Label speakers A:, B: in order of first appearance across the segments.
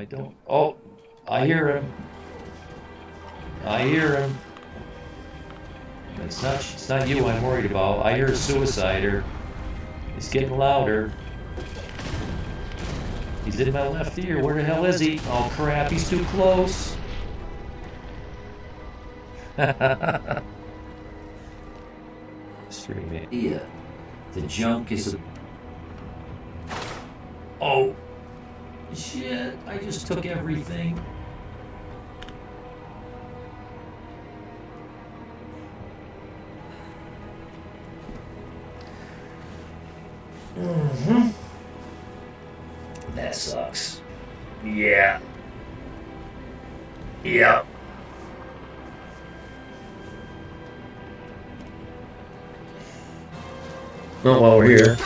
A: don't. Oh, I hear him. I hear him. It's not you I'm worried about. I hear a suicider. He's getting louder. He's in my left ear. Where the hell is he? Oh crap, he's too close. Streaming.
B: Yeah. The junk is a...
A: Oh. Shit, I just took everything.
B: Mm-hmm. That sucks. Yeah. Yep. Well, while we're here.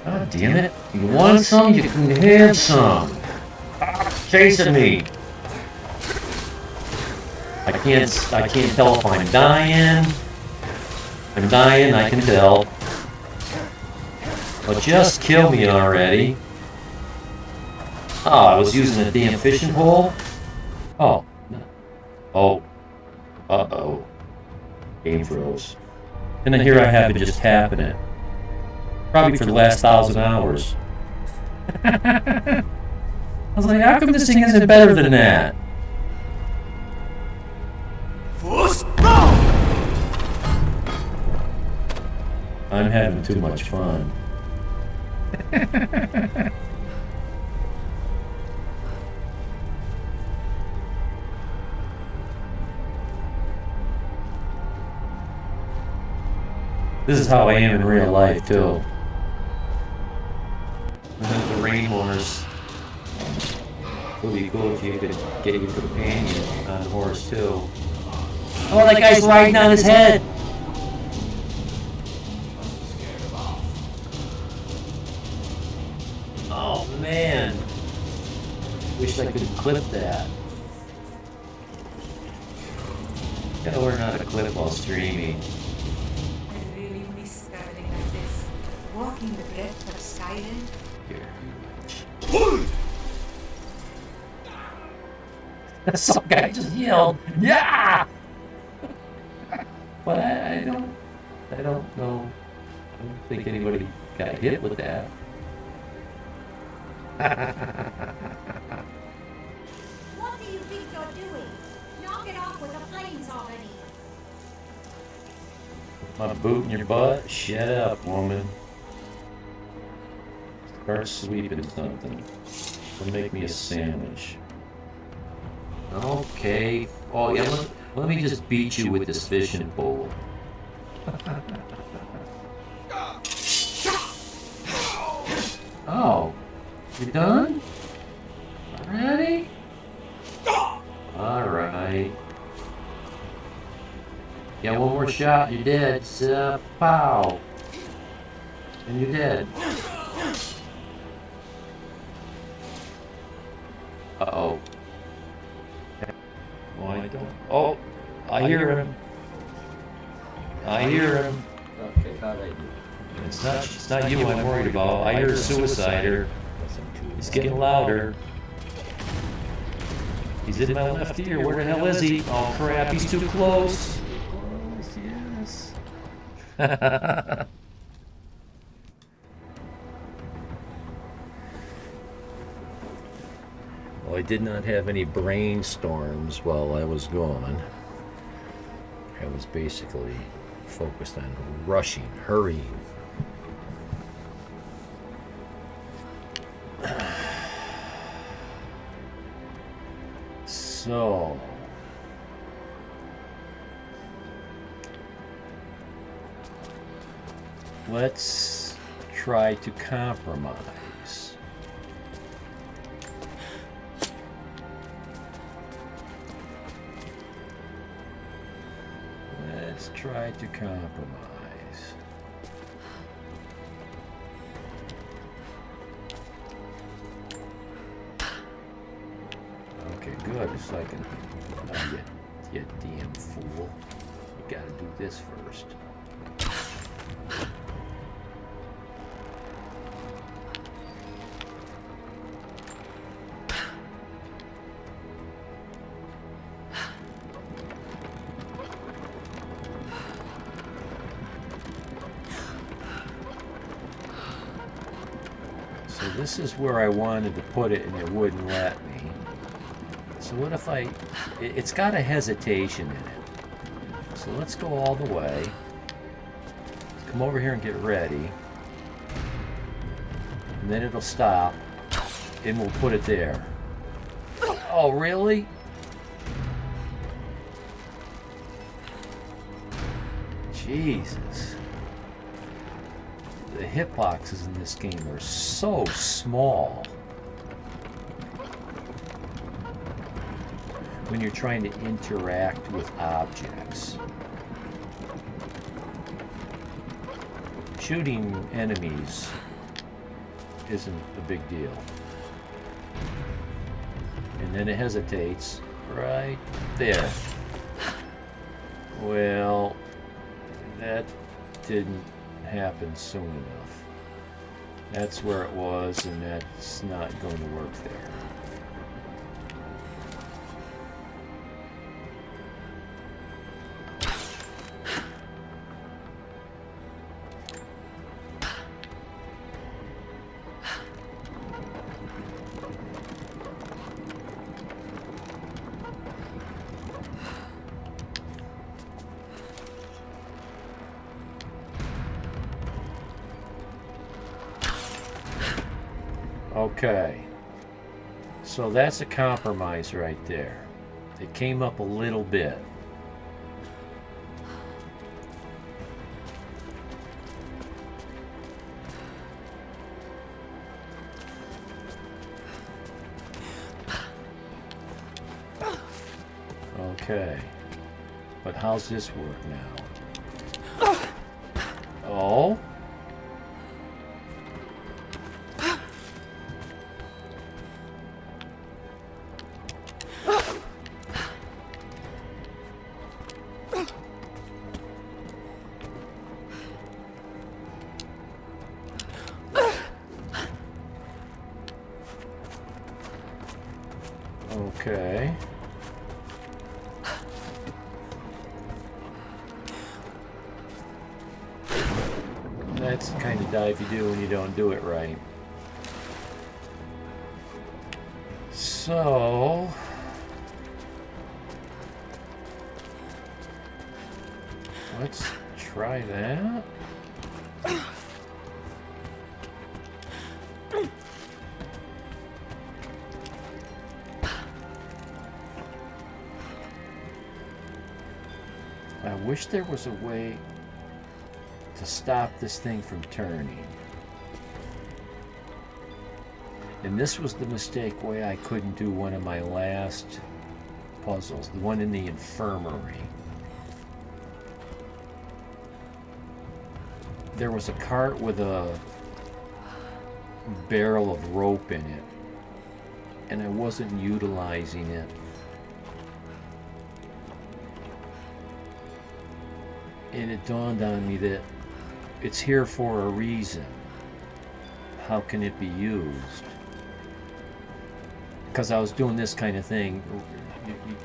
B: God damn it. You want some? You can have some. Ah, chasing me. I can't tell if I'm dying. I'm dying, I can tell. Well, just kill me already. Oh, I was using a damn fishing pole? Oh. Oh. Uh-oh. Game froze. And then here I have it just tapping it. Probably for the last 1,000 hours. I was like, how come this thing isn't better than that? I'm having too much fun. This is how I am in real life, too. The rain horse. It would be cool if you could get your companion on the horse, too. Oh, that guy's riding on his head! Oh, man. Wish I could clip that. Gotta learn how to clip while streaming.
C: I really miss traveling like this. Walking the breath of Skyrim.
A: Here. Some guy just yelled, "Yeah!" But I don't know. I don't think anybody got hit with that.
D: What do you think you're doing? Knock it off with the flames already.
A: My boot in your butt? Shut up, woman. Start sweeping something. Or make me a sandwich. Okay. Oh yeah, let me just beat you with this fishing pole. Oh. You done? Already? Alright. Yeah, one more shot, you're dead. Pow. And you're dead. Uh-oh. Oh, I don't... Oh! I hear him. I hear him.
B: Okay, how'd I do?
A: It's not you I'm worried about. I hear a suicider. He's getting louder. He's in my left ear. Where the hell is he? Oh crap, he's too close. Yes.
B: Well, I did not have any brainstorms while I was gone. I was basically focused on rushing, hurrying. So, let's try to compromise. Let's try to compromise. Okay, good. It's like an... Oh, you damn fool. You gotta do this first. this is where I wanted to put it and it wouldn't let me. So what if it's got a hesitation in it. So let's go all the way. Come over here and get ready. And then it'll stop. And we'll put it there. Oh, really? Jesus. The hitboxes in this game are so small. When you're trying to interact with objects. Shooting enemies isn't a big deal. And then it hesitates right there. Well, that didn't happen soon enough. That's where it was, and that's not going to work there. Okay, so that's a compromise right there. It came up a little bit. Okay, but how's this work now? Oh? Okay. That's the kind of dive you do when you don't do it right. So... let's try that. I wish there was a way to stop this thing from turning. And this was the mistake why I couldn't do one of my last puzzles, the one in the infirmary. There was a cart with a barrel of rope in it, and I wasn't utilizing it. And it dawned on me that it's here for a reason. How can it be used? Because I was doing this kind of thing.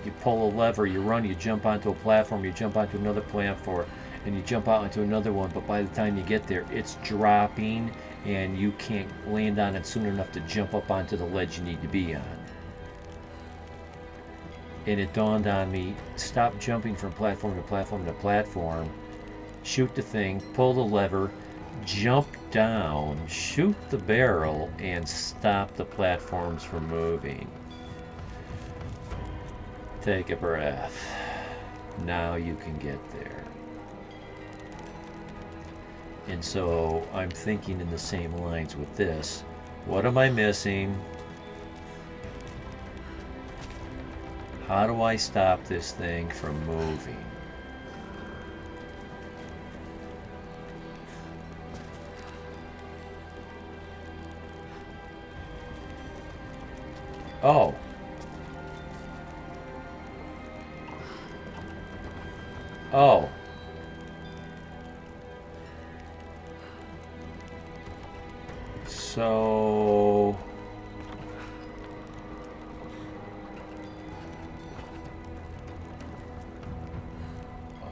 B: You pull a lever, you run, you jump onto a platform, you jump onto another platform, and you jump out onto another one, but by the time you get there, it's dropping, and you can't land on it soon enough to jump up onto the ledge you need to be on. And it dawned on me, stop jumping from platform to platform to platform, shoot the thing, pull the lever, jump down, shoot the barrel, and stop the platforms from moving. Take a breath. Now you can get there. And so I'm thinking in the same lines with this. What am I missing? How do I stop this thing from moving? Oh. Oh. So...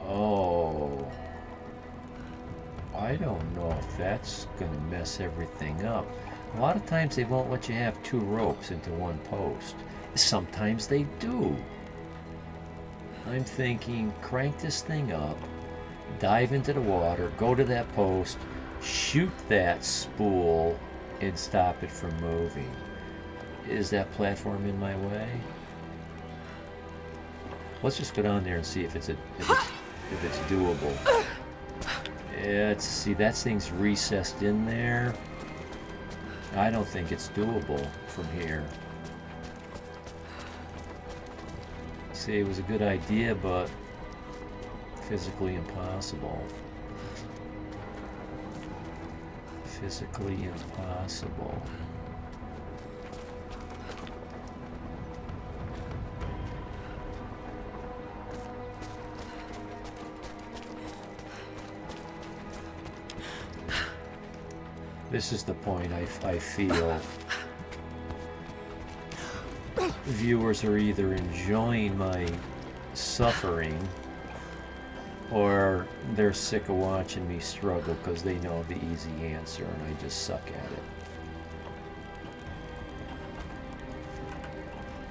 B: oh. I don't know if that's gonna mess everything up. A lot of times they won't let you have 2 ropes into one post. Sometimes they do. I'm thinking, crank this thing up, dive into the water, go to that post, shoot that spool, and stop it from moving. Is that platform in my way? Let's just go down there and see if it's doable. Let's see, that thing's recessed in there. I don't think it's doable from here. See, it was a good idea, but physically impossible. Physically impossible. This is the point I feel viewers are either enjoying my suffering or they're sick of watching me struggle because they know the easy answer and I just suck at it.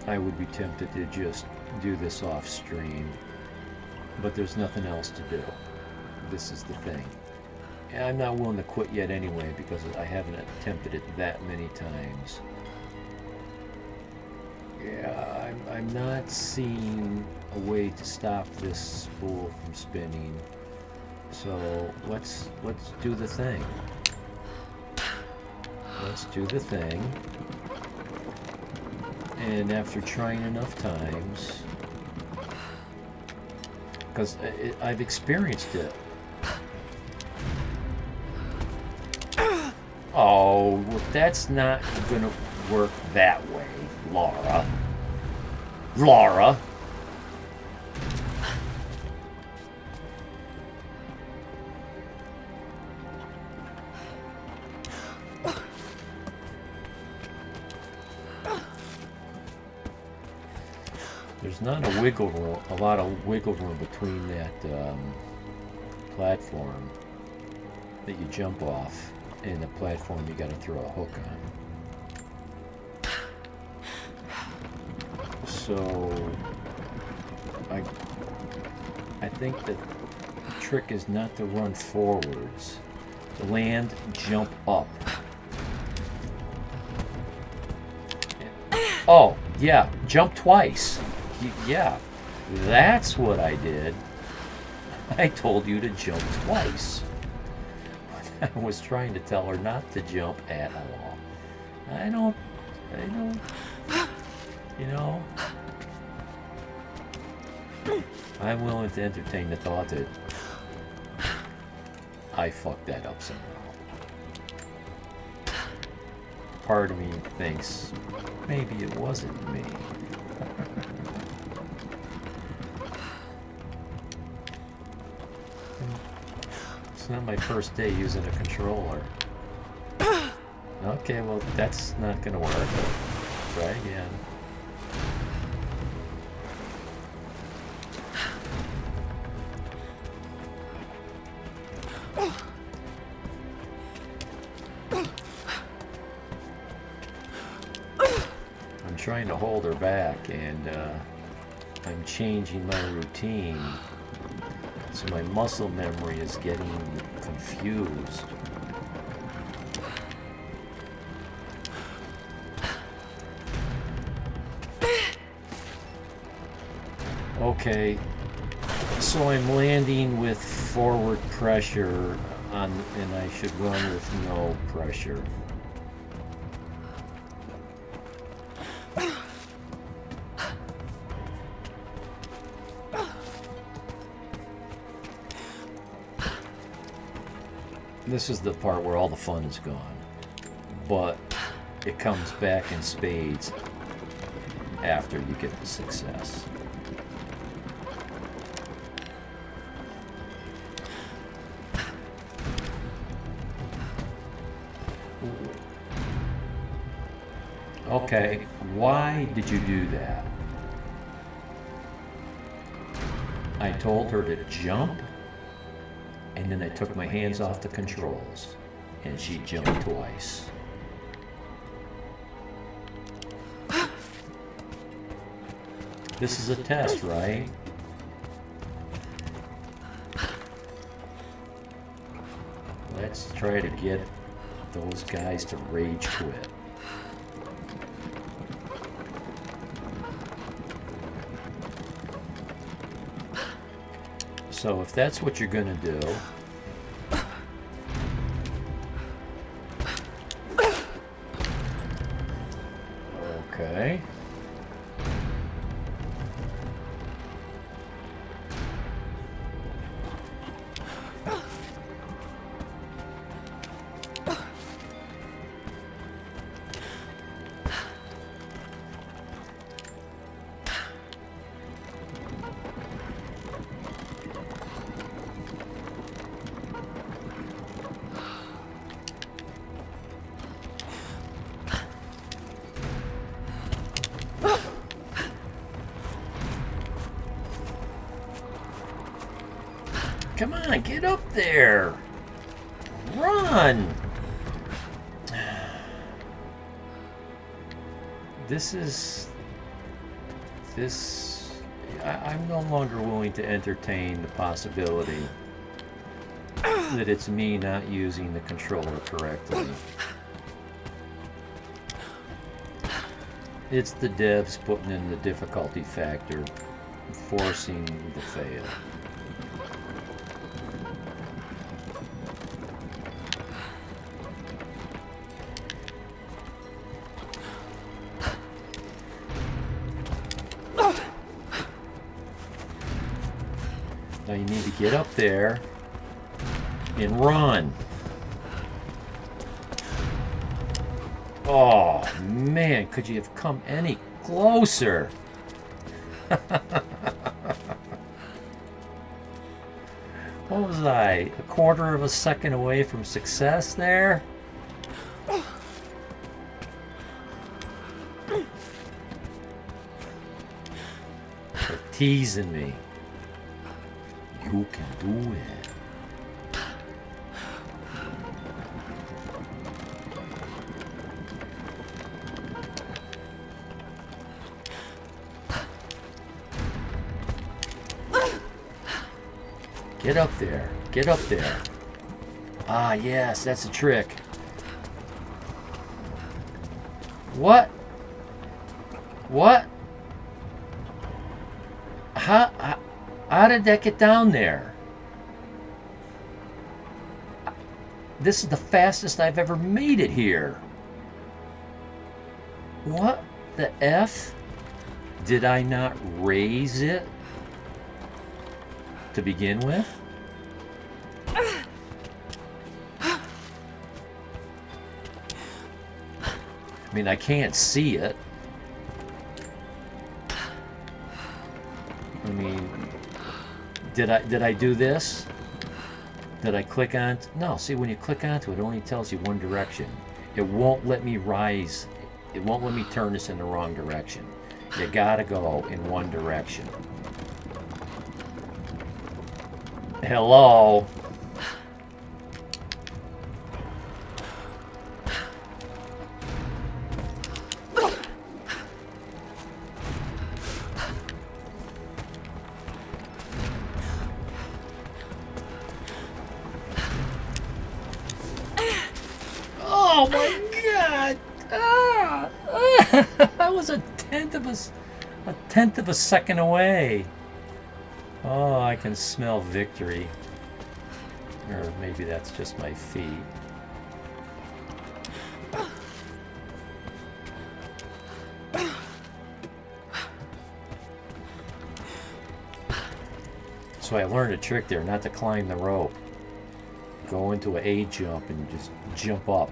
B: I would be tempted to just do this off stream, but there's nothing else to do. This is the thing. And I'm not willing to quit yet anyway because I haven't attempted it that many times. Yeah, I'm not seeing a way to stop this spool from spinning. So let's do the thing. Let's do the thing. And after trying enough times, because I've experienced it. Oh, well, that's not gonna work that way, Laura. Laura. There's not a lot of wiggle room between that platform that you jump off and the platform you got to throw a hook on. So I think the trick is not to run forwards. To land, jump up. Oh, yeah, jump twice. Yeah, that's what I did. I told you to jump twice. I was trying to tell her not to jump at all. I don't, you know, I'm willing to entertain the thought that I fucked that up somehow. Part of me thinks maybe it wasn't me. It's not my first day using a controller. Okay, well, that's not gonna work. Try again. I'm trying to hold her back, and I'm changing my routine. So my muscle memory is getting confused. Okay, so I'm landing with forward pressure on, and I should run with no pressure. This is the part where all the fun is gone, but it comes back in spades after you get the success. Okay, why did you do that? I told her to jump, and then I took my hands off the controls, and she jumped twice. This is a test, right? Let's try to get those guys to rage quit. So if that's what you're gonna do, okay. Come on, get up there. Run. I'm no longer willing to entertain the possibility that it's me not using the controller correctly. It's the devs putting in the difficulty factor, forcing the fail. Now you need to get up there and run. Oh man, could you have come any closer? What was I? A quarter of a second away from success there? They're teasing me. You can do it. Get up there. Get up there. Ah, yes, that's a trick. What? What? How did that get down there? This is the fastest I've ever made it here. What the F? Did I not raise it to begin with? I mean, I can't see it. I mean, did I do this? Did I click on? No, see, when you click onto it, it only tells you one direction. It won't let me rise. It won't let me turn this in the wrong direction. You gotta go in one direction. Hello? Oh my God! Ah! That was a tenth of a second away. Oh, I can smell victory. Or maybe that's just my feet. So I learned a trick there, not to climb the rope. Go into an A jump and just jump up.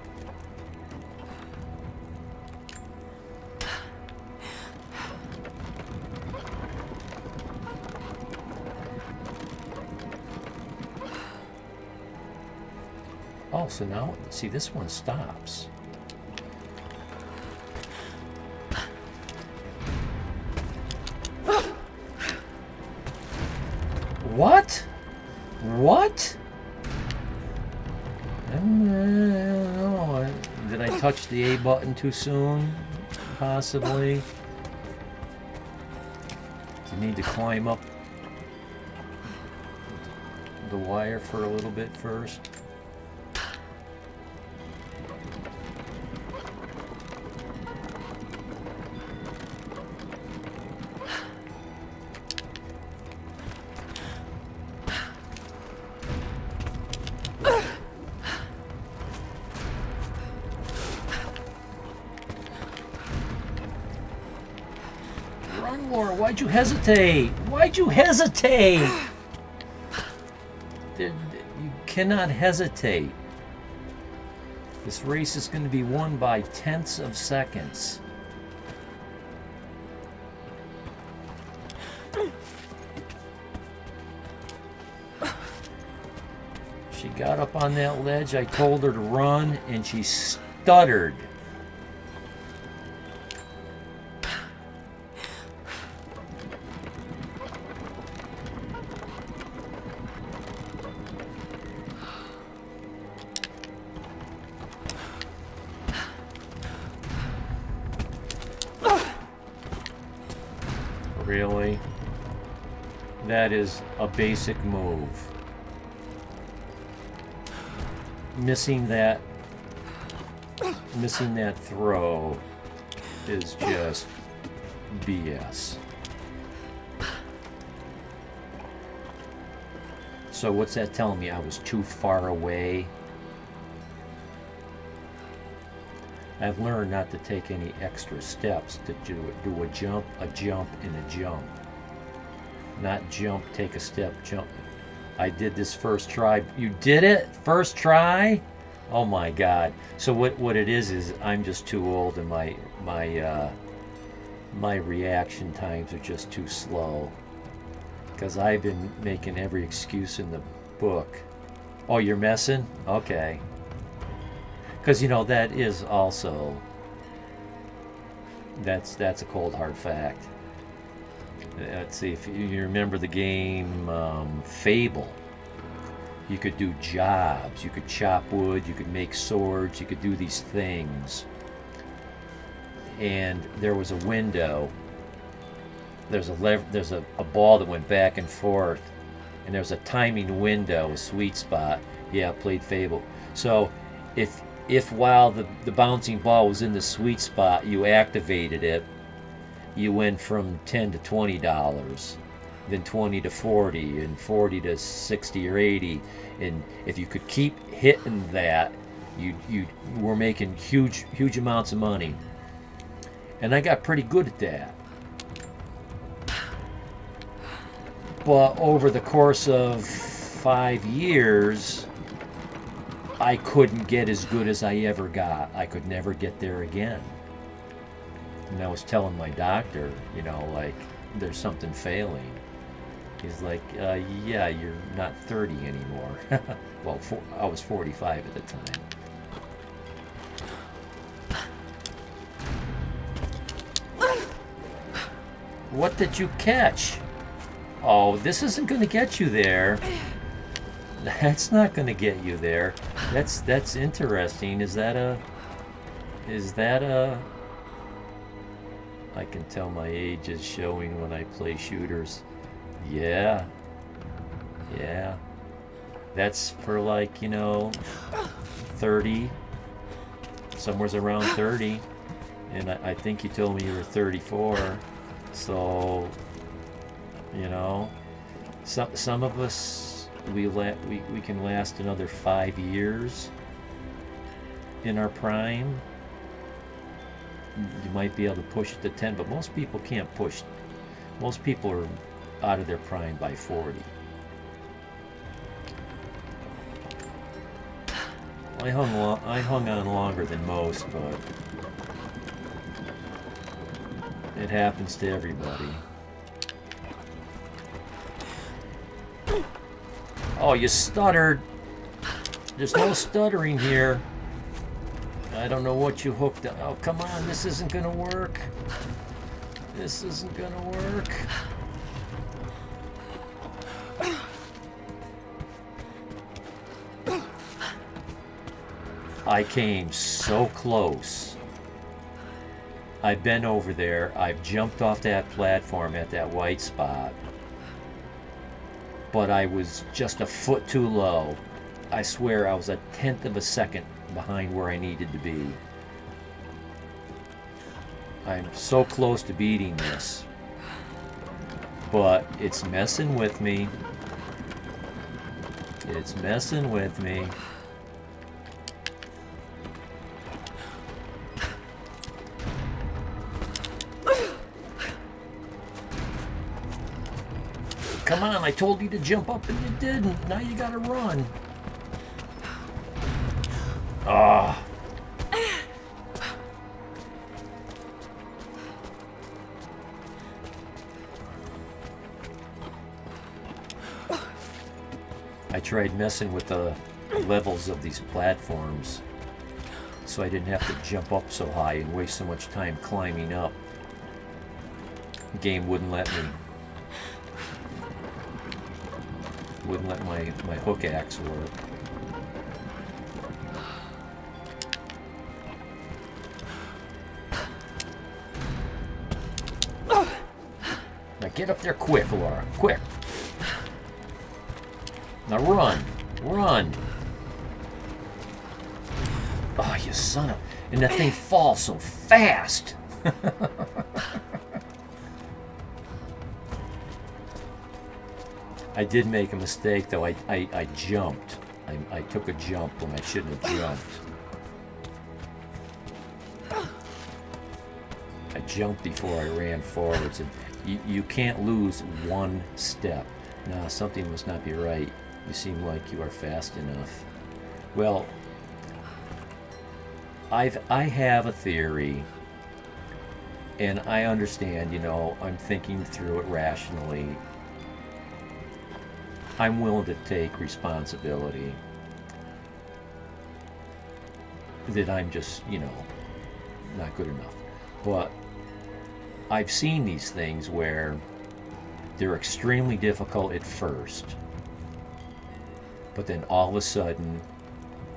B: Oh, so now, see, this one stops. What? What? I don't know. Did I touch the A button too soon? Possibly. You need to climb up the wire for a little bit first. Run, Laura, why'd you hesitate? Why'd you hesitate? You cannot hesitate. This race is going to be won by tenths of seconds. She got up on that ledge. I told her to run, and she stuttered. Really? That is a basic move. Missing that throw is just BS. So what's that telling me? I was too far away. I've learned not to take any extra steps to do a jump, and a jump. Not jump, take a step, jump. I did this first try. You did it? First try? Oh my God. So what it is I'm just too old and my reaction times are just too slow. Because I've been making every excuse in the book. Oh, you're messing? Okay. Because, you know, that is also, that's a cold hard fact. Let's see, if you remember the game Fable, you could do jobs, you could chop wood, you could make swords, you could do these things. And there was a window, there's a ball that went back and forth, and there's a timing window, a sweet spot. Yeah, I played Fable. So if while the bouncing ball was in the sweet spot, you activated it, you went from $10 to $20, then 20 to 40, and 40 to 60 or 80. And if you could keep hitting that, you were making huge amounts of money. And I got pretty good at that. But over the course of 5 years, I couldn't get as good as I ever got. I could never get there again. And I was telling my doctor, you know, like, there's something failing. He's like, yeah, you're not 30 anymore. Well, I was 45 at the time. What did you catch? Oh, this isn't going to get you there. That's not going to get you there. That's interesting. Is that a... I can tell my age is showing when I play shooters. Yeah. Yeah. That's for, like, you know, 30. Somewhere's around 30. And I think you told me you were 34. So, you know, some of us, we can last another 5 years in our prime. You might be able to push it to 10, but most people can't push. Most people are out of their prime by 40. I hung on longer than most, but it happens to everybody. Oh, you stuttered. There's no stuttering here. I don't know what you hooked up. Oh, come on, this isn't gonna work. This isn't gonna work. I came so close. I've been over there. I've jumped off that platform at that white spot. But I was just a foot too low. I swear I was a tenth of a second behind where I needed to be. I'm so close to beating this. But it's messing with me. It's messing with me. Come on, I told you to jump up and you didn't. Now you gotta run. Ah. I tried messing with the levels of these platforms so I didn't have to jump up so high and waste so much time climbing up. The game wouldn't let me. Wouldn't let my hook axe work. Now get up there quick, Laura. Quick. Now run. Run. Oh, you son of... And that thing falls so fast. I did make a mistake, though. I jumped. I took a jump when I shouldn't have jumped. I jumped before I ran forwards. And you can't lose one step. No, something must not be right. You seem like you are fast enough. Well, I have a theory. And I understand, you know, I'm thinking through it rationally. I'm willing to take responsibility that I'm just, you know, not good enough. But I've seen these things where they're extremely difficult at first, but then all of a sudden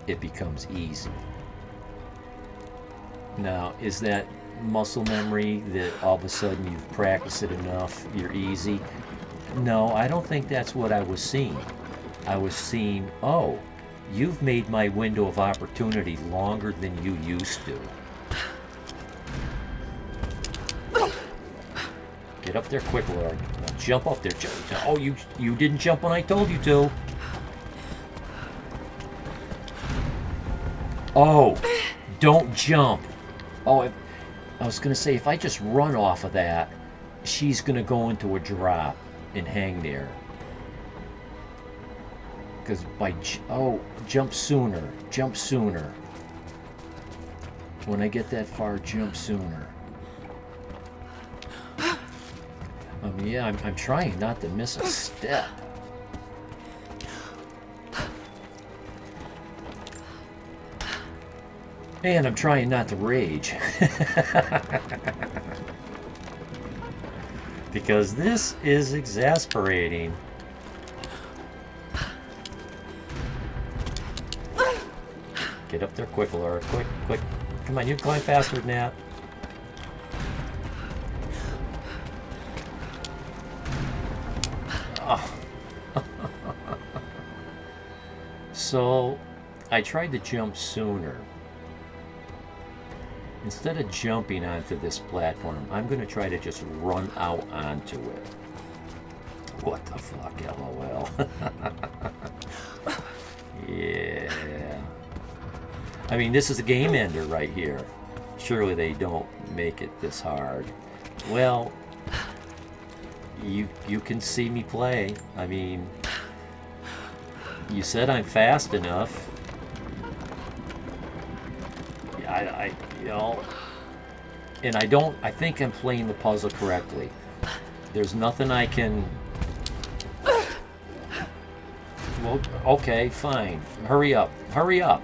B: it becomes easy. Now, is that muscle memory that all of a sudden you've practiced it enough, you're easy? No, I don't think that's what I was seeing. I was seeing, oh, you've made my window of opportunity longer than you used to. Get up there quick, Lord. Now jump up there. Oh, you didn't jump when I told you to. Oh, don't jump. Oh, I was going to say, if I just run off of that, she's going to go into a drop and hang there. Because jump sooner. Jump sooner. When I get that far, jump sooner. Yeah, I'm trying not to miss a step. And I'm trying not to rage. Because this is exasperating. Get up there quick, Laura. Quick, quick. Come on, you can climb faster than that. Oh. So, I tried to jump sooner. Instead of jumping onto this platform, I'm going to try to just run out onto it. What the fuck, LOL. Yeah. I mean, this is a game ender right here. Surely they don't make it this hard. Well, you can see me play. I mean, you said I'm fast enough. You know, and I think I'm playing the puzzle correctly. There's nothing I can... Well, okay, fine. Hurry up. Hurry up.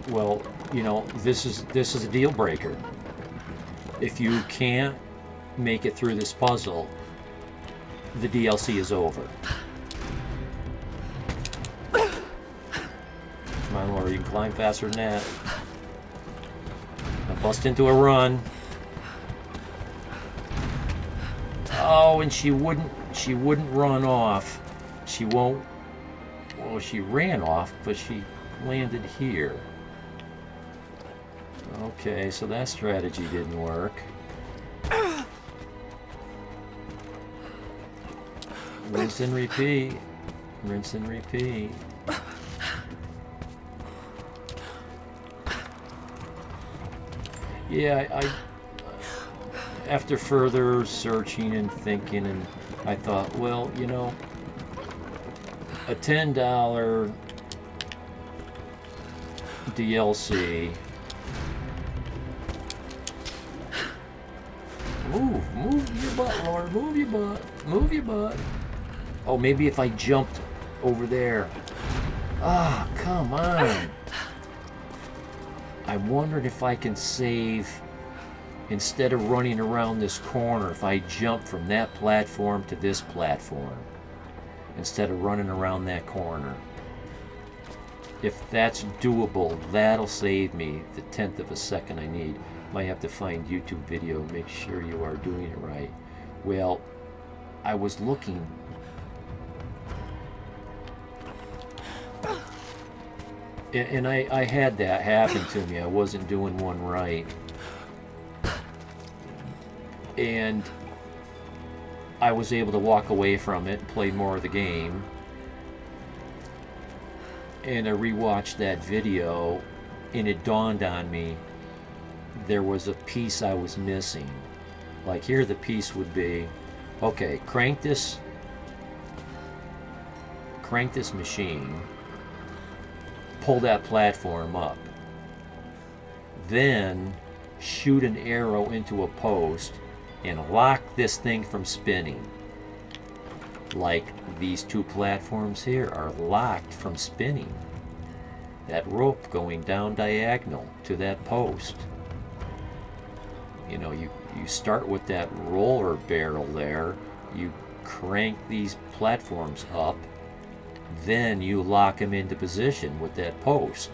B: Well, you know, this is a deal breaker. If you can't make it through this puzzle, the DLC is over. Come on, Laura, you can climb faster than that. I bust into a run. Oh, and she wouldn't run off. She won't. Well, she ran off, but she landed here. Okay, so that strategy didn't work. Rinse and repeat. Rinse and repeat. Yeah, I after further searching and thinking, and I thought, well, you know, a $10 DLC. Move your butt, Lord. Move your butt. Move your butt. Oh, maybe if I jumped over there. Ah, come on. I wondered if I can save instead of running around this corner, if I jump from that platform to this platform instead of running around that corner. If that's doable, that'll save me the 1/10 of a second I need. Might have to find YouTube video, make sure you are doing it right. Well, I was looking. And I had that happen to me. I wasn't doing one right. And I was able to walk away from it and play more of the game. And I rewatched that video, and it dawned on me there was a piece I was missing. Like here the piece would be, okay, crank this machine, pull that platform up, then shoot an arrow into a post and lock this thing from spinning. Like these two platforms here are locked from spinning. That rope going down diagonal to that post. You know, you start with that roller barrel there, you crank these platforms up, then you lock them into position with that post.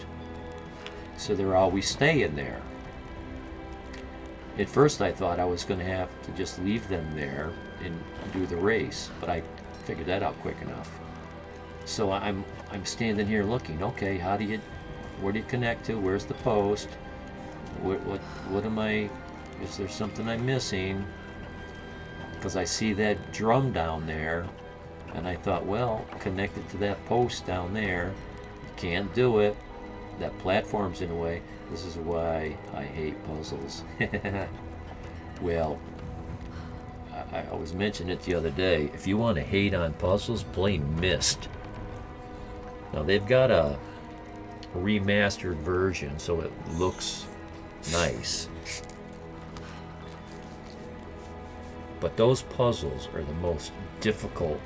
B: So they're always staying there. At first I thought I was going to have to just leave them there and do the race, but I figured that out quick enough. So I'm standing here looking, okay, where do you connect to? Where's the post? What am I, is there something I'm missing? Because I see that drum down there, and I thought, well, connect it to that post down there. Can't do it. That platform's in the way. This is why I hate puzzles. Well, I was mentioning it the other day. If you want to hate on puzzles, play Myst. Now they've got a remastered version, so it looks nice. But those puzzles are the most difficult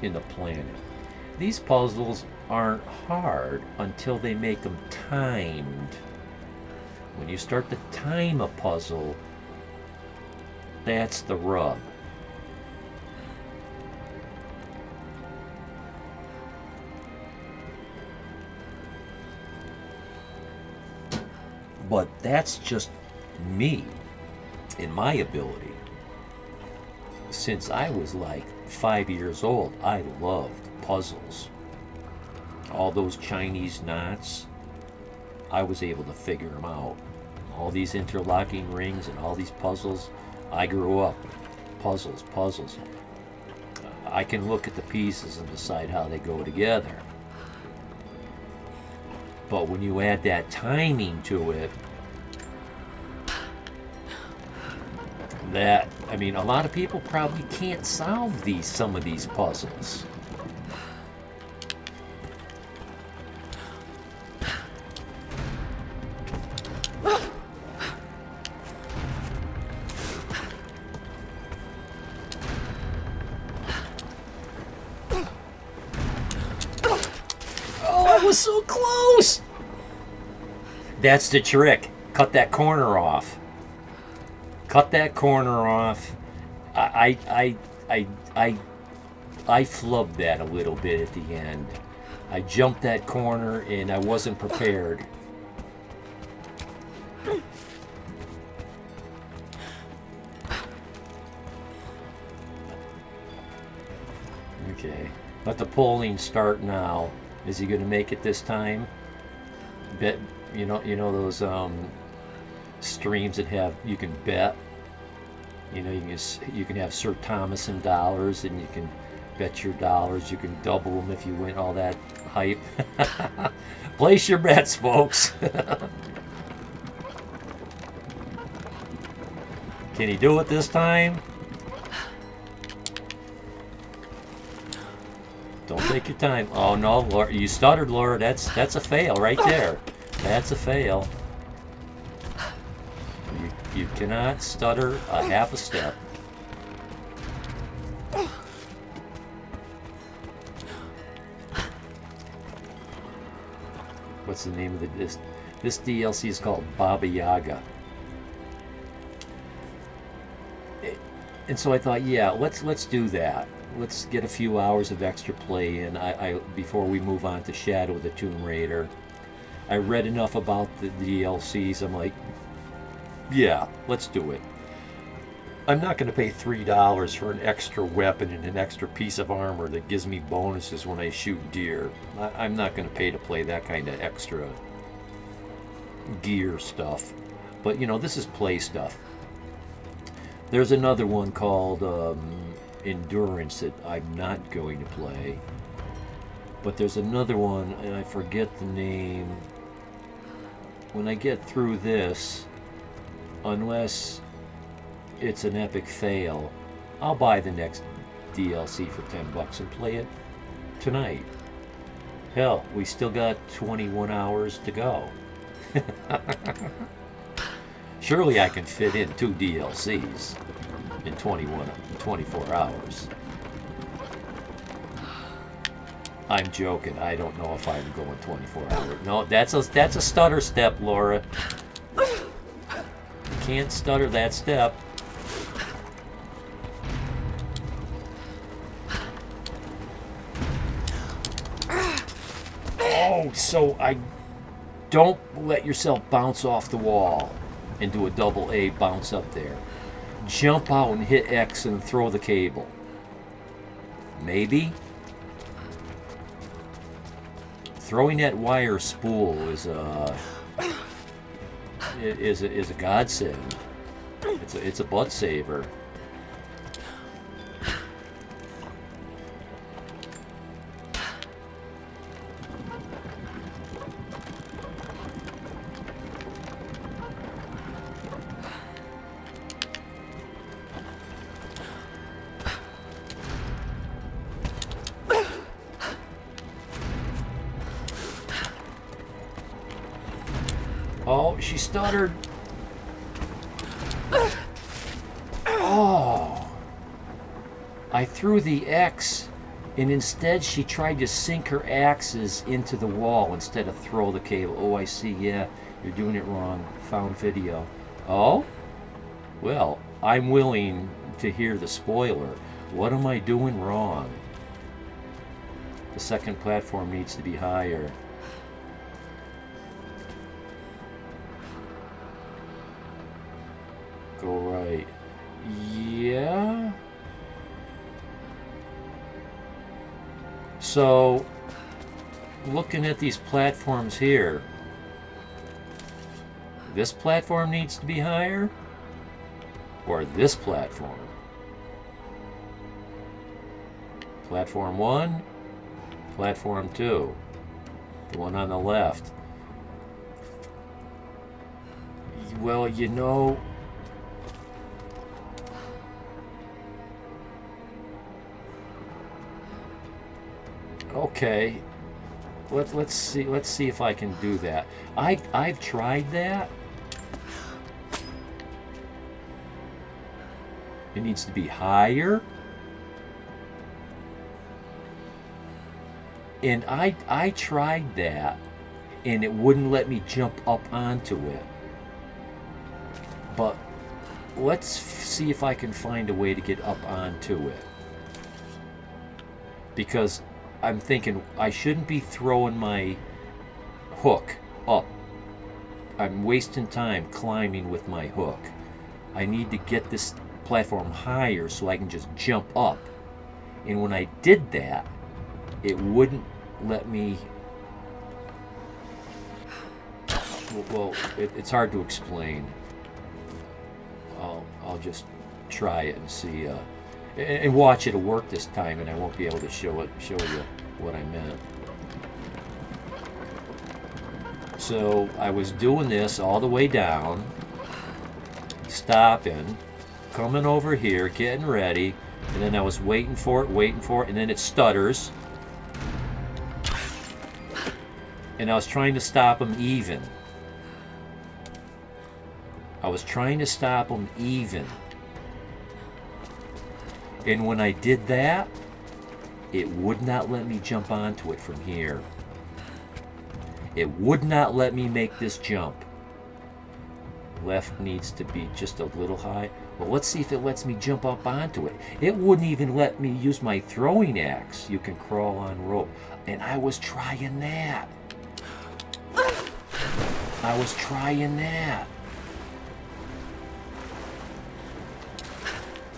B: in the planet. These puzzles aren't hard until they make them timed. When you start to time a puzzle, that's the rub. But that's just me and my ability. Since I was like 5 years old, I loved puzzles. All those Chinese knots, I was able to figure them out. All these interlocking rings and all these puzzles, I grew up. Puzzles. I can look at the pieces and decide how they go together. But when you add that timing to it, I mean, a lot of people probably can't solve some of these puzzles. Oh, I was so close! That's the trick. Cut that corner off. Cut that corner off. I flubbed that a little bit at the end. I jumped that corner and I wasn't prepared. Okay, let the polling start now. Is he going to make it this time? Bet you know those streams that have you can bet. You know you can have sirtomasin dollars and you can bet your dollars. You can double them if you win. All that hype. Place your bets, folks. Can he do it this time? Don't take your time. Oh no, Laura, you stuttered, Laura. That's a fail right there. That's a fail. You cannot stutter a half a step. What's the name of this DLC is called Baba Yaga. And so I thought, yeah, let's do that. Let's get a few hours of extra play in before we move on to Shadow of the Tomb Raider. I read enough about the DLCs. I'm like, yeah, let's do it. I'm not going to pay $3 for an extra weapon and an extra piece of armor that gives me bonuses when I shoot deer. I'm not going to pay to play that kind of extra gear stuff. But, you know, this is play stuff. There's another one called Endurance that I'm not going to play. But there's another one, and I forget the name. When I get through this, unless it's an epic fail, I'll buy the next DLC for $10 and play it tonight. Hell, we still got 21 hours to go. Surely I can fit in 2 DLCs in 24 hours. I'm joking. I don't know if I'm going 24 hours. No, that's a stutter step, Laura. You can't stutter that step. Oh, so I don't let yourself bounce off the wall and do a double A bounce up there. Jump out and hit X and throw the cable. Maybe. Throwing that wire spool is a godsend. It's a butt saver. Oh, she stuttered. Oh. I threw the X, and instead she tried to sink her axes into the wall instead of throw the cable. Oh, I see. Yeah, you're doing it wrong. Found video. Oh? Well, I'm willing to hear the spoiler. What am I doing wrong? The second platform needs to be higher. Go right. Yeah. So, looking at these platforms here, this platform needs to be higher, or this platform? Platform 1, platform 2, the one on the left. Well, you know, okay, let's see if I can do that. I've tried that. It needs to be higher. And I tried that, and it wouldn't let me jump up onto it. But let's see if I can find a way to get up onto it. Because I'm thinking I shouldn't be throwing my hook up. I'm wasting time climbing with my hook. I need to get this platform higher so I can just jump up. And when I did that, it wouldn't let me... Well, it's hard to explain. I'll just try it and see, and watch it work this time, and I won't be able to show you what I meant. So I was doing this all the way down, stopping, coming over here, getting ready, and then I was waiting for it, and then it stutters. And I was trying to stop him even. I was trying to stop him even. And when I did that, it would not let me jump onto it from here. It would not let me make this jump. Left needs to be just a little high. Well, let's see if it lets me jump up onto it. It wouldn't even let me use my throwing axe. You can crawl on rope. And I was trying that. I was trying that.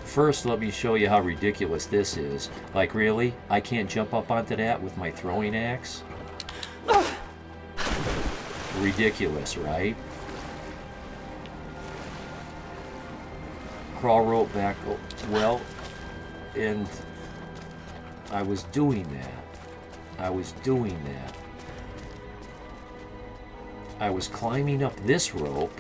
B: First, let me show you how ridiculous this is. Like, really? I can't jump up onto that with my throwing axe? Ridiculous, right? Crawl rope back. Oh, well, and I was doing that. I was doing that. I was climbing up this rope.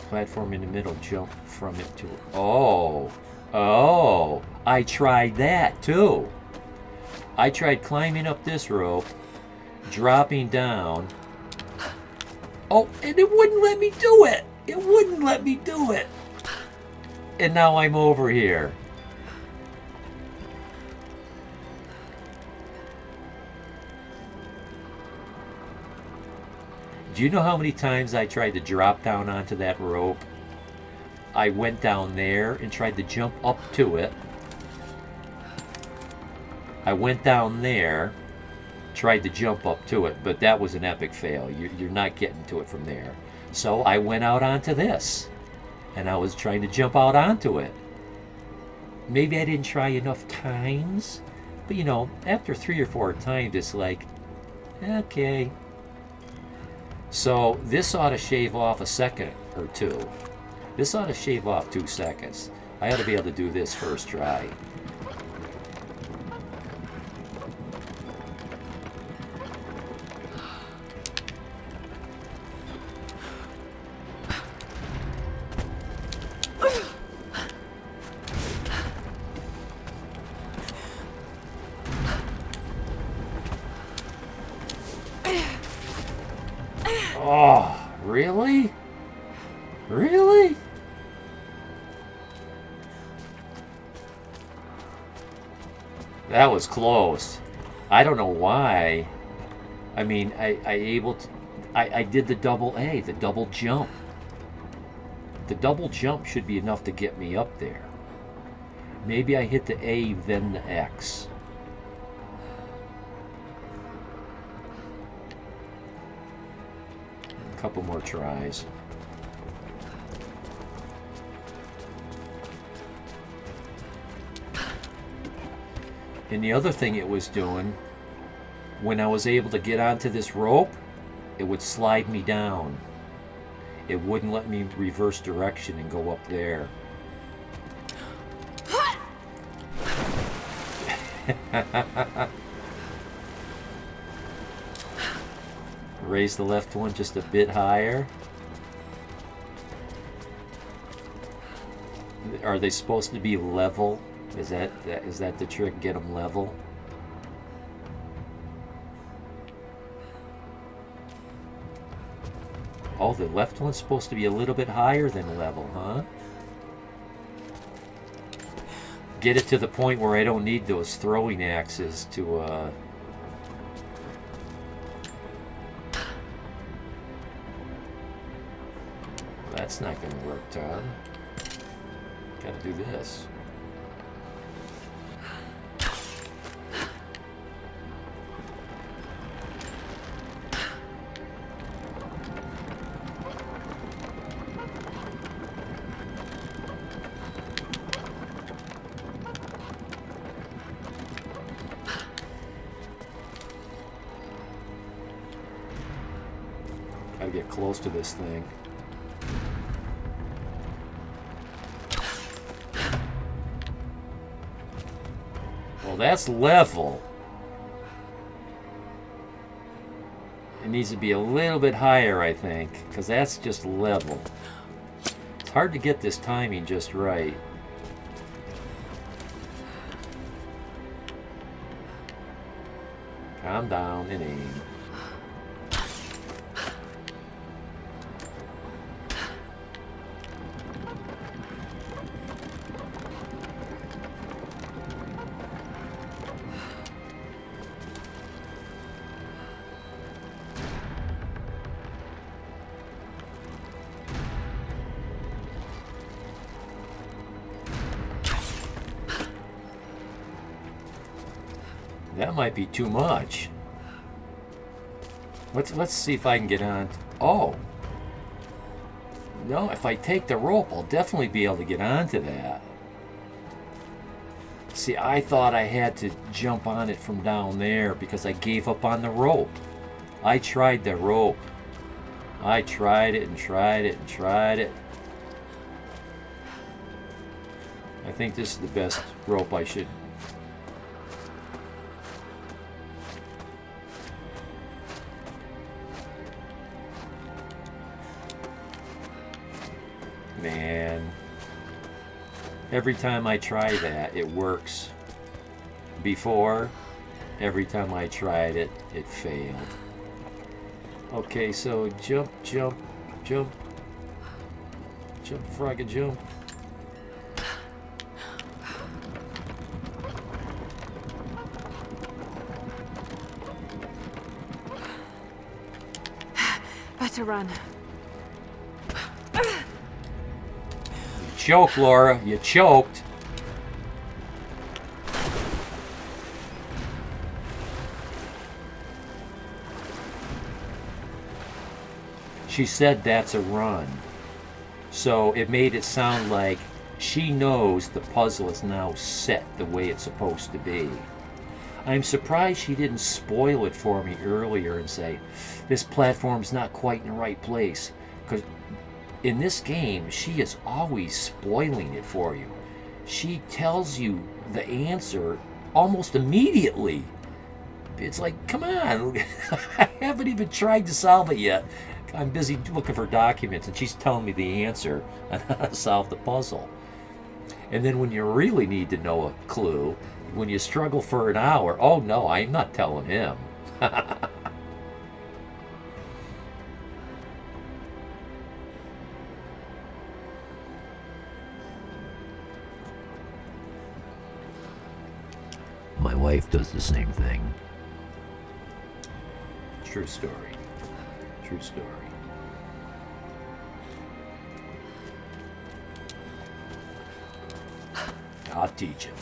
B: Platform in the middle, jump from it to... Oh, I tried that too. I tried climbing up this rope, dropping down. Oh, and it wouldn't let me do it. It wouldn't let me do it. And now I'm over here. Do you know how many times I tried to drop down onto that rope? I went down there and tried to jump up to it. I went down there, tried to jump up to it, but that was an epic fail. You're not getting to it from there. So I went out onto this, and I was trying to jump out onto it. Maybe I didn't try enough times, but you know, after 3 or 4 times, it's like, okay. So this ought to shave off a second or two. This ought to shave off 2 seconds. I ought to be able to do this first try. Oh, really? Really? That was close. I don't know why. I mean, I did the double A, the double jump. The double jump should be enough to get me up there. Maybe I hit the A, then the X. A couple more tries. And the other thing it was doing, when I was able to get onto this rope, it would slide me down. It wouldn't let me reverse direction and go up there. Raise the left one just a bit higher. Are they supposed to be level? Is that the trick? Get them level? Oh, the left one's supposed to be a little bit higher than level, huh? Get it to the point where I don't need those throwing axes to That's not going to work, Todd. Got to do this. Gotta get close to this thing. Well, that's level. It needs to be a little bit higher, I think, because that's just level. It's hard to get this timing just right. Calm down and aim. That might be too much. Let's see if I can get on. Oh. No, if I take the rope, I'll definitely be able to get onto that. See, I thought I had to jump on it from down there because I gave up on the rope. I tried the rope. I tried it and tried it and tried it. I think this is the best rope I should. Man, every time I try that, it works. Before, every time I tried it, it failed. Okay, so jump, jump, jump. Jump before I can jump.
E: Better run.
B: Choke, Laura. You choked. She said that's a run. So it made it sound like she knows the puzzle is now set the way it's supposed to be. I'm surprised she didn't spoil it for me earlier and say, this platform's not quite in the right place. Because in this game, she is always spoiling it for you. She tells you the answer almost immediately. It's like, come on, I haven't even tried to solve it yet. I'm busy looking for documents and she's telling me the answer on how to solve the puzzle. And then when you really need to know a clue, when you struggle for an hour, oh no, I'm not telling him. My wife does the same thing. True story. True story. I'll teach him.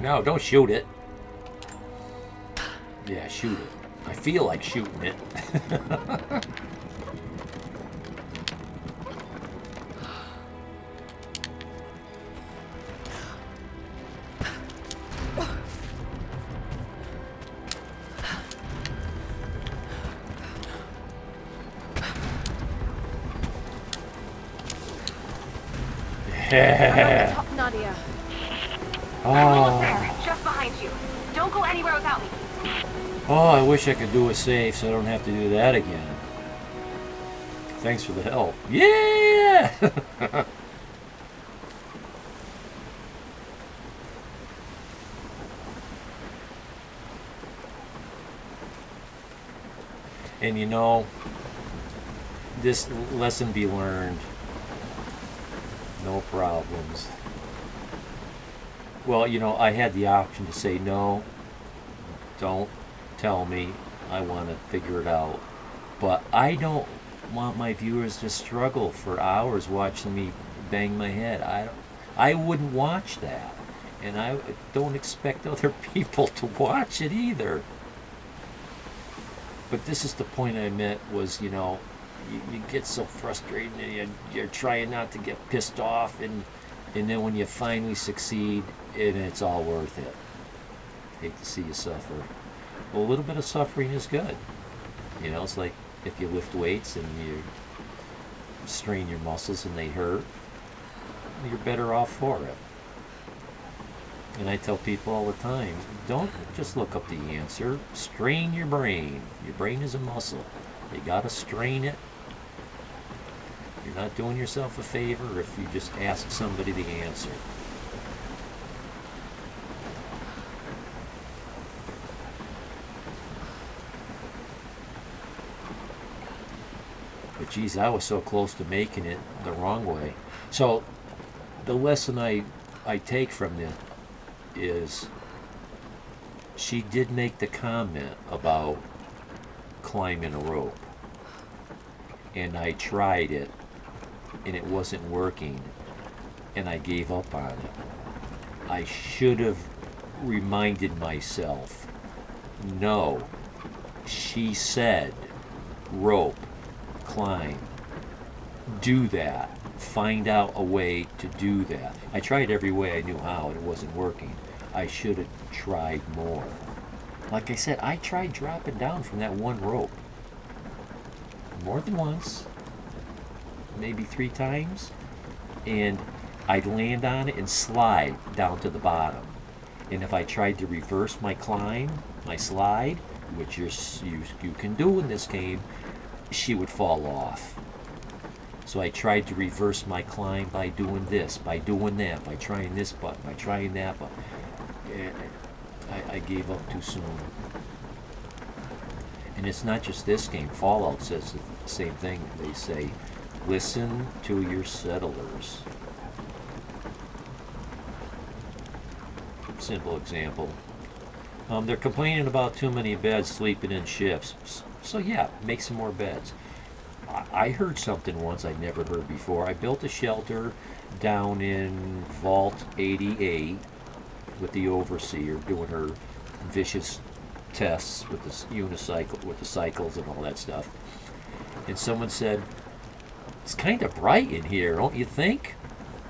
B: No, don't shoot it. Yeah, shoot it. I feel like shooting it.
E: I'm on top, Nadia.
B: Oh.
F: There, just behind you. Don't go anywhere without me.
B: Oh, I wish I could do a save so I don't have to do that again. Thanks for the help. Yeah! And you know, this lesson be learned. No problems. Well, I had the option to say no, don't tell me, I want to figure it out. But I don't want my viewers to struggle for hours watching me bang my head. I wouldn't watch that. And I don't expect other people to watch it either. But this is the point I meant was, you get so frustrated and you're trying not to get pissed off, and then when you finally succeed, and it's all worth it. Hate to see you suffer. Well, a little bit of suffering is good. It's like if you lift weights and you strain your muscles and they hurt, you're better off for it. And I tell people all the time, don't just look up the answer. Strain your brain. Your brain is a muscle. You gotta strain it. You're not doing yourself a favor if you just ask somebody the answer. But geez, I was so close to making it the wrong way. So the lesson I take from this is she did make the comment about climbing a rope, and I tried it and it wasn't working, and I gave up on it. I should have reminded myself, no, she said rope, climb, do that, find out a way to do that. I tried every way I knew how and it wasn't working. I should have tried more. Like I said, I tried dropping down from that one rope more than once, maybe 3 times, and I'd land on it and slide down to the bottom. And if I tried to reverse my climb, my slide, which you can do in this game, she would fall off. So I tried to reverse my climb by doing this, by doing that, by trying this button, by trying that button. I gave up too soon. And it's not just this game. Fallout says the same thing. They say, listen to your settlers. Simple example. They're complaining about too many beds, sleeping in shifts. So yeah, make some more beds. I heard something once I'd never heard before. I built a shelter down in Vault 88 with the overseer doing her vicious tests with the unicycle, with the cycles and all that stuff. And someone said, it's kind of bright in here, don't you think?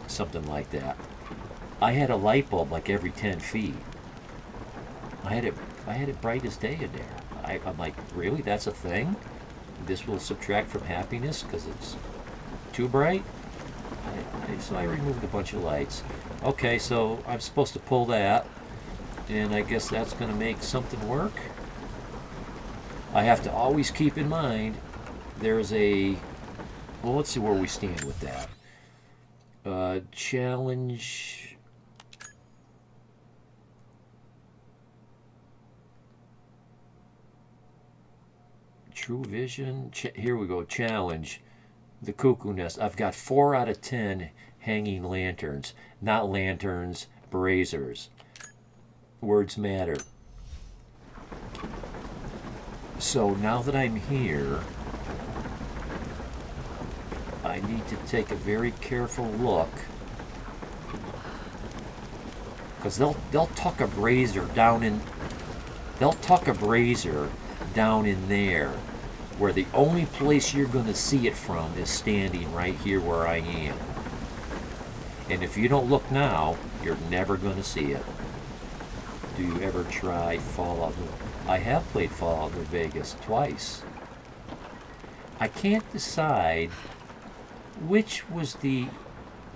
B: Something like that. I had a light bulb like every 10 feet. I had it bright as day in there. I'm like, really? That's a thing? This will subtract from happiness because it's too bright? So I removed a bunch of lights. Okay, so I'm supposed to pull that, and I guess that's going to make something work. I have to always keep in mind there's a... Well, let's see where we stand with that. Challenge... True Vision. Here we go. Challenge. The Cuckoo Nest. I've got 4 out of 10 hanging lanterns. Not lanterns, braziers. Words matter. So now that I'm here, I need to take a very careful look, because they'll tuck a brazier down in. They'll tuck a brazier down in there, where the only place you're going to see it from is standing right here where I am. And if you don't look now, you're never going to see it. Do you ever try Fallout? I have played Fallout New Vegas twice. I can't decide which was the...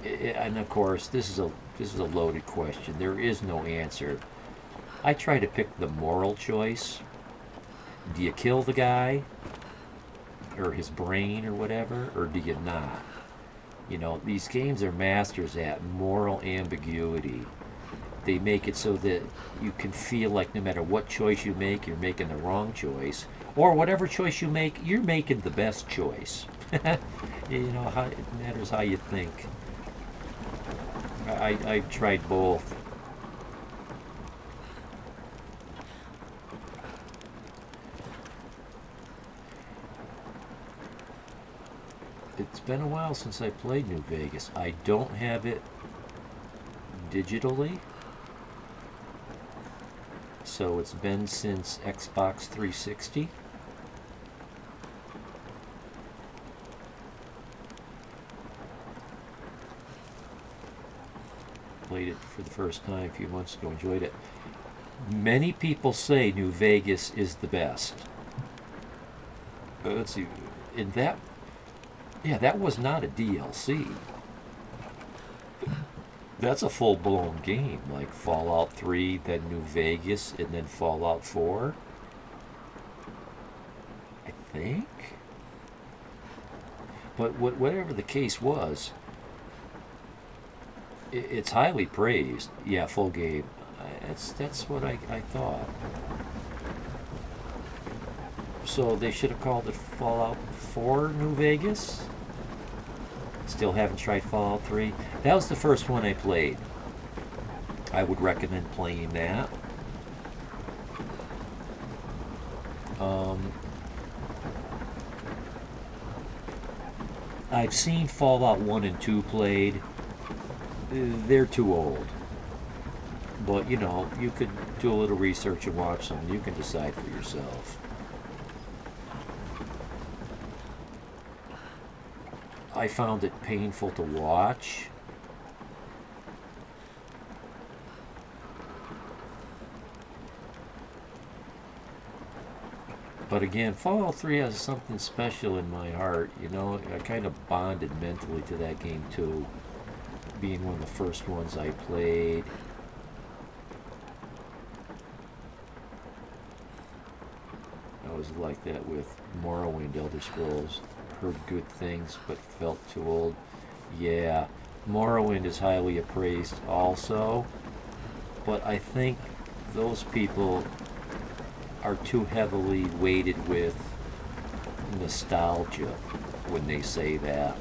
B: And of course, this is a loaded question. There is no answer. I try to pick the moral choice. Do you kill the guy? Or his brain or whatever? Or do you not? You know, these games are masters at moral ambiguity. They make it so that you can feel like no matter what choice you make, you're making the wrong choice. or whatever choice you make, you're making the best choice. You know, it matters how you think. I've tried both. It's been a while since I played New Vegas. I don't have it digitally. So it's been since Xbox 360. Played it for the first time a few months ago, enjoyed it. Many people say New Vegas is the best. Let's see, in that, yeah, that was not a DLC. That's a full-blown game, like Fallout 3, then New Vegas, and then Fallout 4. I think. But whatever the case was, it's highly praised. Yeah, full game. That's what I thought. So they should have called it Fallout 4 New Vegas. Still haven't tried Fallout 3. That was the first one I played. I would recommend playing that. I've seen Fallout 1 and 2 played. They're too old. But, you know, you could do a little research and watch them. You can decide for yourself. I found it painful to watch. But again, Fallout 3 has something special in my heart. You know, I kind of bonded mentally to that game too, being one of the first ones I played. I was like that with Morrowind, Elder Scrolls. Heard good things, but felt too old. Yeah, Morrowind is highly appraised also, but I think those people are too heavily weighted with nostalgia when they say that.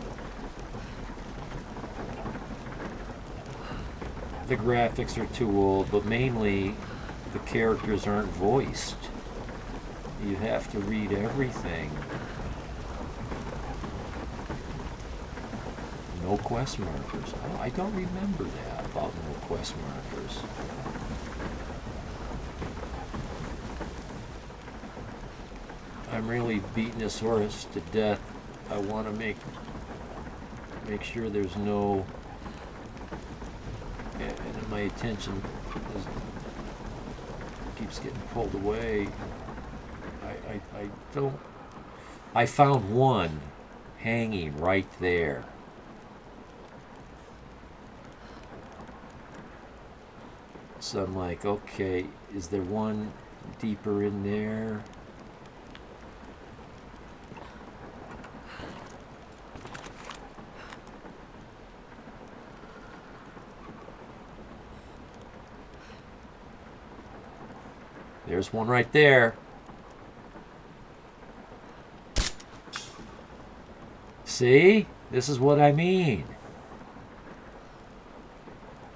B: The graphics are too old, but mainly the characters aren't voiced. You have to read everything. No quest markers. Oh, I don't remember that about no quest markers. I'm really beating this horse to death. I want to make sure there's no, and my attention keeps getting pulled away. I don't. I found one hanging right there. So I'm like, okay, is there one deeper in there? There's one right there. See? This is what I mean.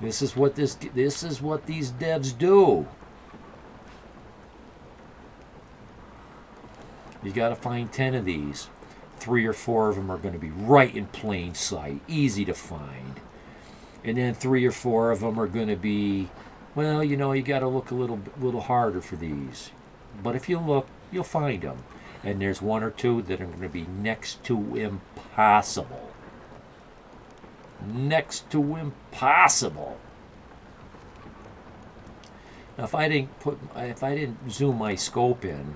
B: This is what these devs do. You got to find 10 of these. 3 or 4 of them are going to be right in plain sight, easy to find. And then 3 or 4 of them are going to be, well, you know, you got to look a little harder for these. But if you look, you'll find them. And there's 1 or 2 that are going to be next to impossible. Next to impossible. Now, if I didn't zoom my scope in,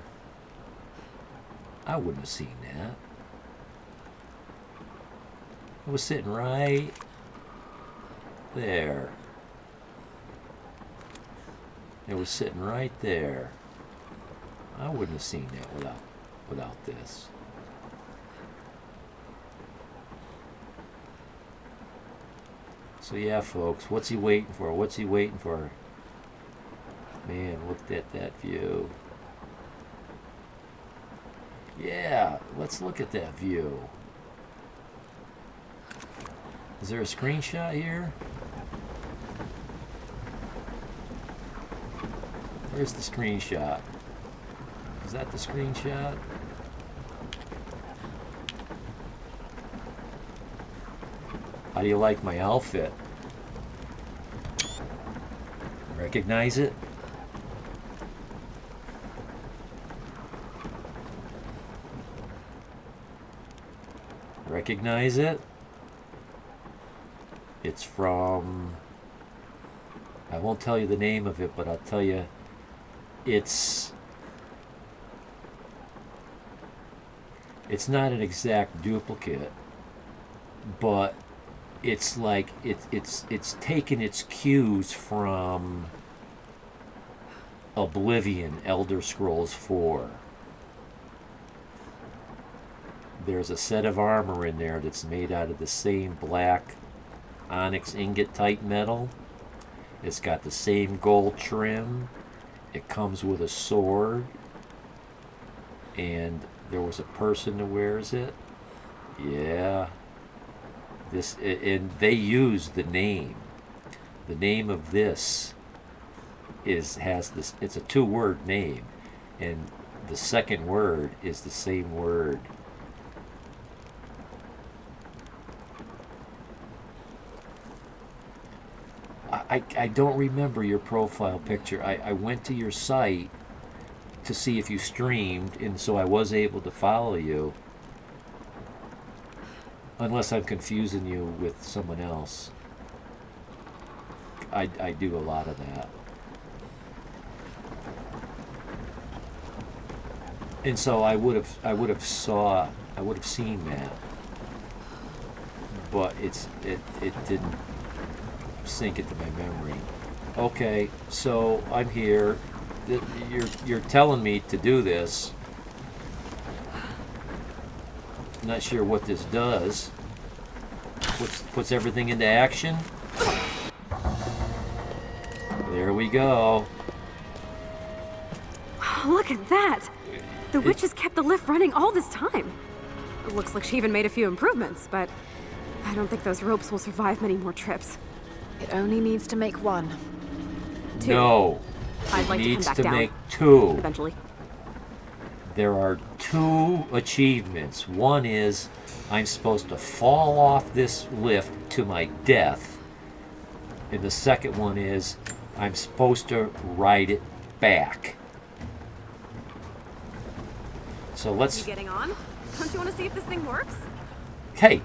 B: I wouldn't have seen that. It was sitting right there. It was sitting right there. I wouldn't have seen that without this. So yeah, folks, what's he waiting for? What's he waiting for? Man, look at that view. Yeah, let's look at that view. Is there a screenshot here? Where's the screenshot? Is that the screenshot? How do you like my outfit? Recognize it? Recognize it? It's from... I won't tell you the name of it, but I'll tell you it's not an exact duplicate, but it's like it's taken its cues from Oblivion, Elder Scrolls 4. There's a set of armor in there that's made out of the same black onyx ingot type metal. It's got the same gold trim. It comes with a sword. And there was a person that wears it. Yeah. And they use the name. The name of this has this. It's a 2-word name, and the second word is the same word. I don't remember your profile picture. I went to your site to see if you streamed, and so I was able to follow you. Unless I'm confusing you with someone else. I do a lot of that. And so I would have seen that. But it didn't sink into my memory. Okay, so I'm here. You're telling me to do this. Not sure what this does. Puts everything into action. There we go.
F: Look at that! The witch has kept the lift running all this time. It looks like she even made a few improvements, but I don't think those ropes will survive many more trips.
E: It only needs to make one.
F: 2.
B: No.
F: I'd like
B: It needs
F: to come back
B: to
F: down.
B: make 2.
F: Eventually.
B: There are 2 achievements. One is I'm supposed to fall off this lift to my death. And the second one is I'm supposed to ride it back. So let's...
F: You getting on? Don't you want to see if this thing works?
B: Hey!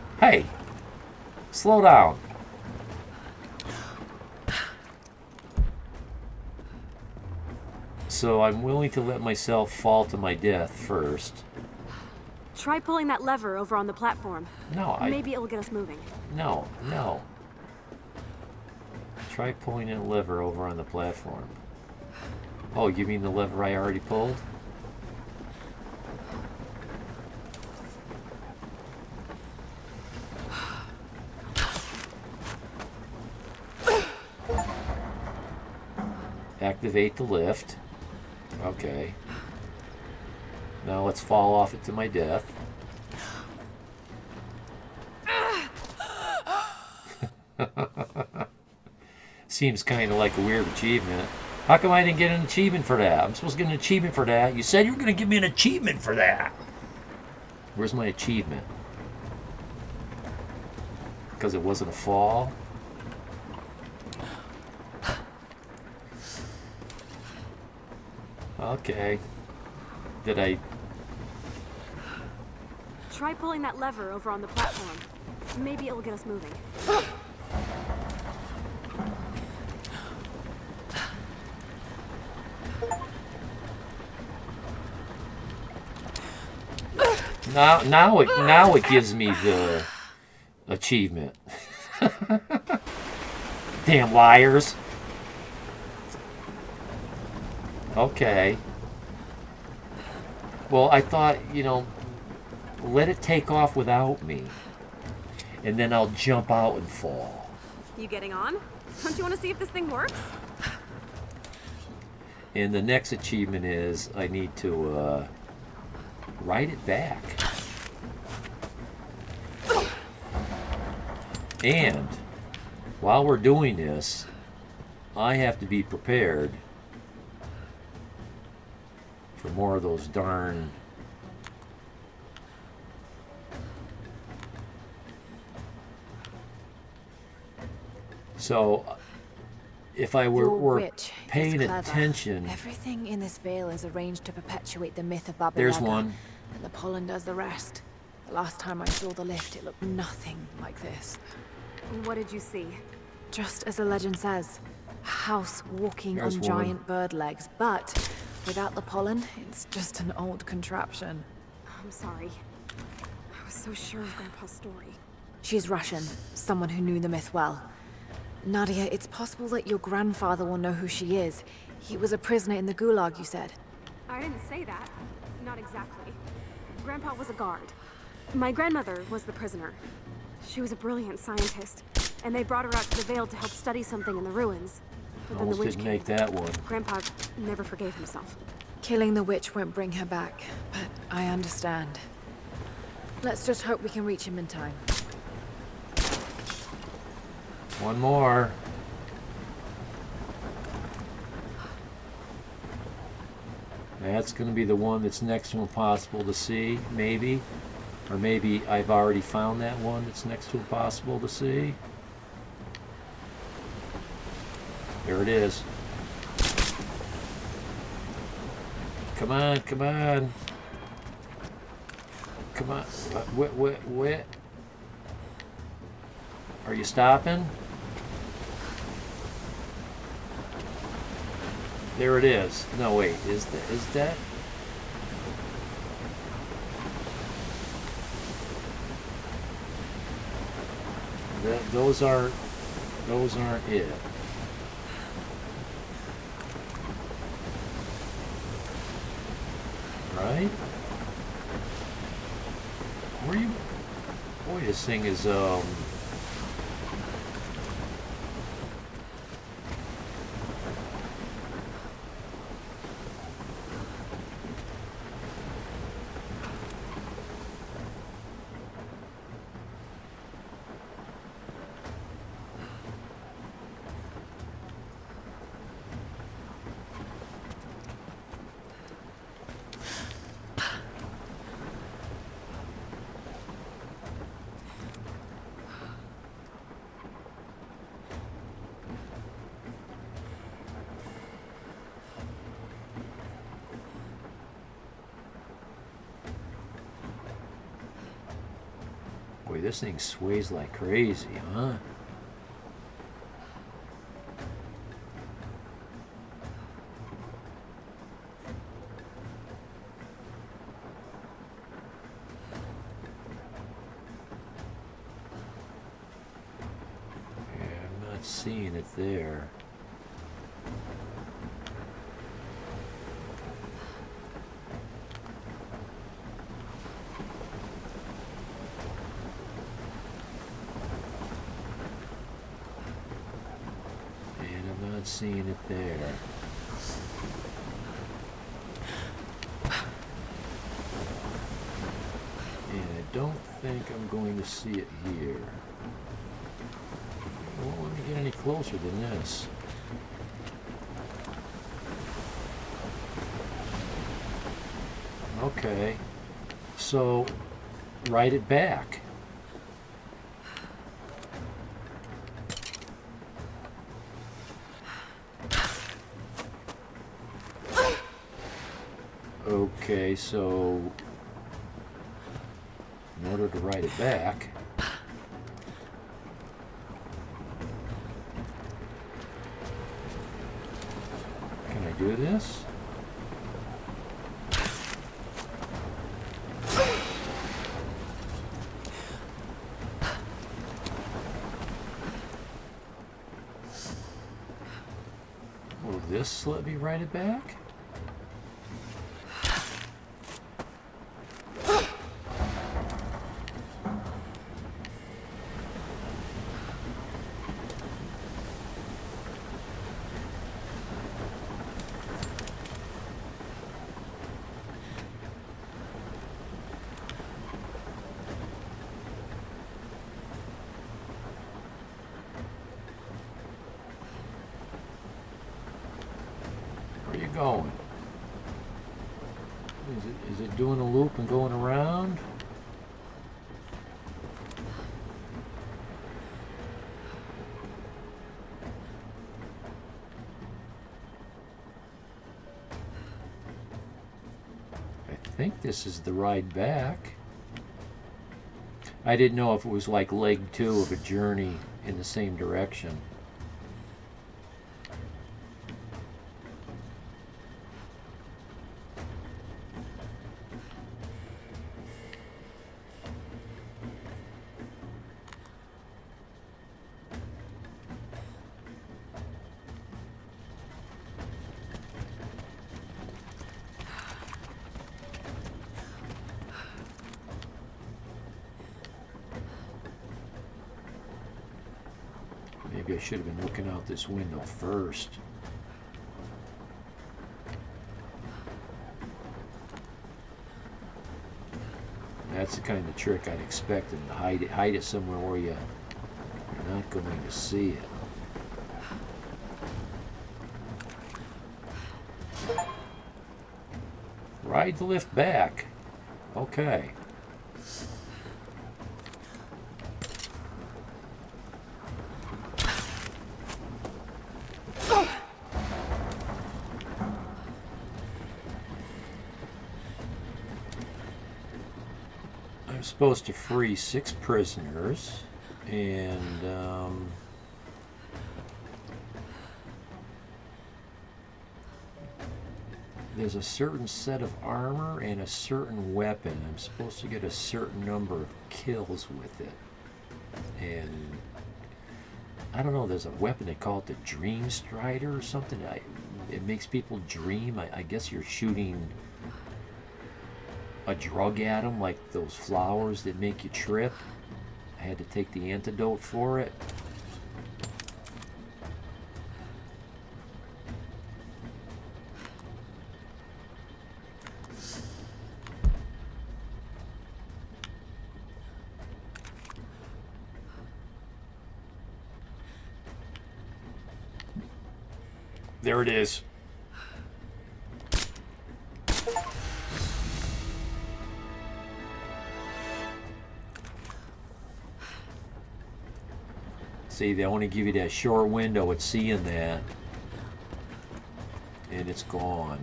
B: Slow down. So I'm willing to let myself fall to my death first.
F: Try pulling that lever over on the platform.
B: No,
F: Maybe it'll get us moving.
B: No. Try pulling a lever over on the platform. Oh, you mean the lever I already pulled? Activate the lift. Okay. Now let's fall off it to my death. Seems kind of like a weird achievement. How come I didn't get an achievement for that? I'm supposed to get an achievement for that. You said you were going to give me an achievement for that. Where's my achievement? Because it wasn't a fall? Okay. Did I...
F: Try pulling that lever over on the platform. Maybe it'll get us moving. Now it gives me the
B: achievement. Damn liars. Okay. Well, I thought, let it take off without me. And then I'll jump out and fall.
F: You getting on? Don't you want to see if this thing works?
B: And the next achievement is I need to write it back. And while we're doing this, I have to be prepared for more of those darn so if I
E: Your
B: were
E: witch is
B: paying
E: clever.
B: attention.
E: Everything in this vale is arranged to perpetuate the myth of Baba
B: There's
E: Yaga,
B: one.
E: and the pollen does the rest. The last time I saw the lift, it looked nothing like this.
F: What did you see?
E: Just as the legend says, a house walking
B: There's
E: on
B: one.
E: giant bird legs, but without the pollen, it's just an old contraption.
F: I'm sorry. I was so sure of Grandpa's story.
E: She's Russian, someone who knew the myth well. Nadia, it's possible that your grandfather will know who she is. He was a prisoner in the Gulag, you said.
F: I didn't say that. Not exactly. Grandpa was a guard. My grandmother was the prisoner. She was a brilliant scientist, and they brought her out to the Vale to help study something in the ruins. But then the
B: Almost
F: witch
B: didn't
F: came.
B: make that one.
F: Grandpa never forgave himself.
E: Killing the witch won't bring her back, but I understand. Let's just hope we can reach him in time.
B: One more. That's going to be the one that's next to impossible to see, maybe. Or maybe I've already found that one that's next to impossible to see. There it is. Come on, come on. Come on. What? Are you stopping? There it is. No, wait. Is that? Those aren't it. Right? Where you? Boy, this thing is boy, this thing sways like crazy, huh? Yeah, I'm not seeing it there. Seeing it there. And I don't think I'm going to see it here. I won't let me get any closer than this. Okay. So, write it back. Okay, so in order to write it back, can I do this? Will this let me write it back? it going? Is it doing a loop and going around? I think this is the ride back. I didn't know if it was like leg 2 of a journey in the same direction. Maybe I should have been looking out this window first. That's the kind of trick I'd expect them to hide it somewhere where you're not going to see it. Ride the lift back. Okay. I'm supposed to free 6 prisoners, and there's a certain set of armor and a certain weapon. I'm supposed to get a certain number of kills with it. And I don't know, there's a weapon, they call it the Dream Strider or something. It makes people dream. I guess you're shooting a drug at them, like those flowers that make you trip. I had to take the antidote for it. There it is. See, they only give you that short window at seeing that, and it's gone.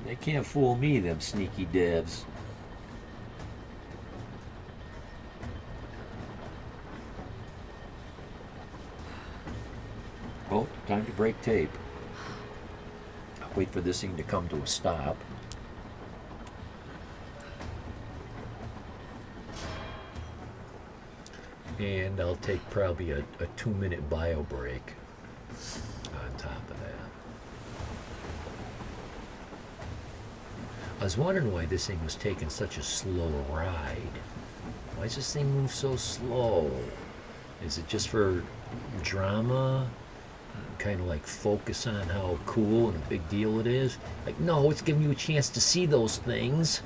B: They can't fool me, them sneaky devs. Oh, time to break tape. I'll wait for this thing to come to a stop. And I'll take probably a 2-minute bio break on top of that. I was wondering why this thing was taking such a slow ride. Why does this thing move so slow? Is it just for drama? Kind of like focus on how cool and a big deal it is? Like, no, it's giving you a chance to see those things.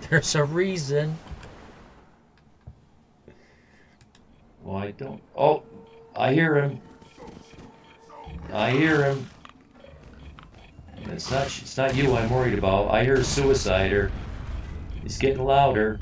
B: There's a reason. Well, I don't... Oh, I hear him. I hear him. It's not you I'm worried about. I hear a suicider. He's getting louder.